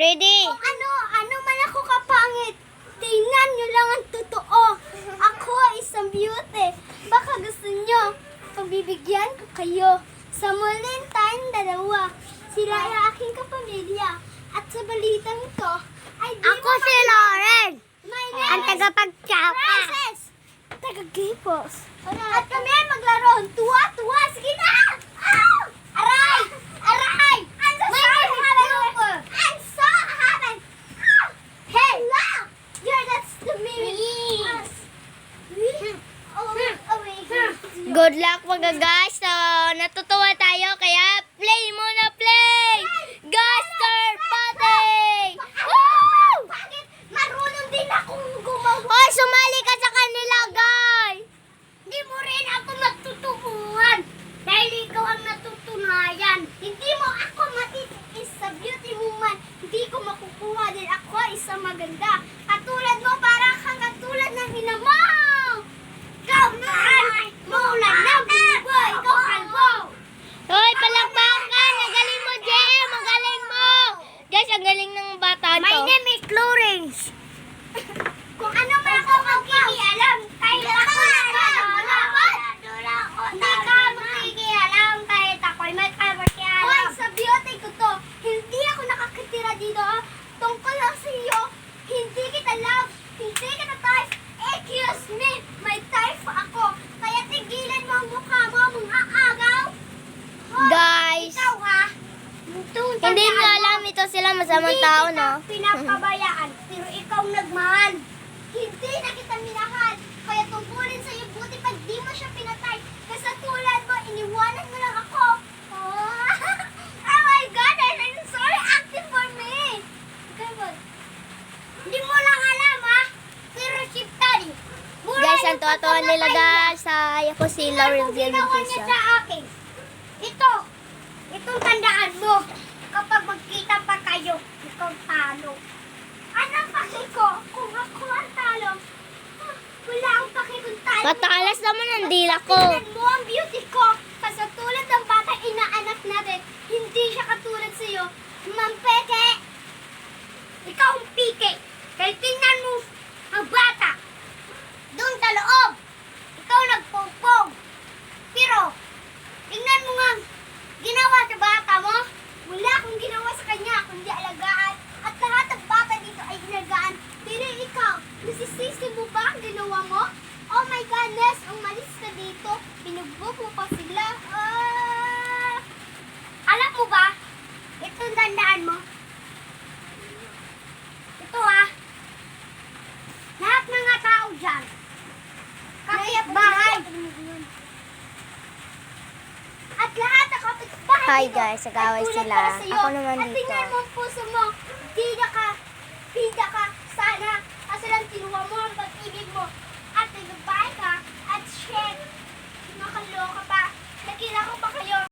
Ready? Ano man ako kapangit. Tingnan nyo lang ang totoo. Ako ay isang beauty. Baka gusto nyo, pagbibigyan ko kayo. Sa muling tayong dalawa, sila ay aking kapamilya. At sa balitang to, ay di Ako si Lauren. My Ang tagapagtsaka. Princess! Taga-gipos. At kami ay maglaro. Tuwa-tuwa. Sige na! Ow! Aray! Aray! I'm so sorry. I'm so happy. Ow! Hey! Look! That's the me. Us. Good luck mga guys. So, natutuwa tayo kaya play muna play. Gaster Party! Woo! Bakit? Marunong din akong gumawa. Hoy, sumali ka sa kanila, guys. Hindi mo rin ako matutubuhan. Dahil ikaw ang natutunayan. Hindi mo ako matitiis sa beauty woman. Hindi ko makukuha din ako ay isang maganda. Katulad mo, para kang katulad ng ina mo. Ikaw na! Mulan na bubo! Ikaw kalbo! Hoy, palakpakan. Ang galing mo, Jem. Ang galing mo. Guys, ang galing ng bata to. My name is Florence. Kung ano man ako magkikialam, kahit ako hindi ka magkikialam kahit ako'y may kapakialam. Hoy, sa beauty ko to, hindi ako nakakitira dito. Tungkol lang sa iyo, hindi kita love, hindi kita type. Excuse me, may type ako. Kaya tigilan mo ang mukha mo, mga agaw. Hoy, Guys. ikaw ha? Hindi nyo alam ito sila masamang tao, no? Hindi kita pinapabayaan, pero ikaw nagmahal. Hindi na kita minahal. Kaya tungkulin sa iyo, buti pag di mo siya pinatay. Kasi tulad mo, iniwanan mo lang ako. Oh, oh my God, I'm sorry, acting for me. Okay, boy. Hindi mo lang alam, ha? Pero si Daddy. Guys, ang tuwa-tuwa nila, guys. Ay, ako si Lauren Ginawa niya Villalobos. sa akin. Itong tandaan mo. Kapag magkita pa kayo, ikaw talo. Anong paki ko kung ako ang talo? Wala akong paki kung talo. Matalas naman ang dila ko. Tingnan mo ang beauty ko. Kasi tulad ng bata inaanak natin, hindi siya katulad sa iyo. Mampeke! Ikaw ang pike. Kaya tingnan mo ang bata. Doon sa loob. Ikaw nagpongpong. Pero, tingnan mo nga ginawa sa bata mo. Wala akong ginawa sa kanya, kundi alagaan. At lahat ng bata dito ay inagaan. Pero ikaw, nasisisi mo ba ang ginawa mo? Oh my goodness, umalis ka dito. Pinugbog mo pa sila. Alam mo ba? Itong tandaan mo. Ito ha. Lahat ng mga tao dyan. Kapit bahay. At lahat ng kapitbahay Hi, dito guys. Nag-away ay tulad sila. para sa'yo. Ako naman At dito. tingnan mo ang puso mo. Bida ka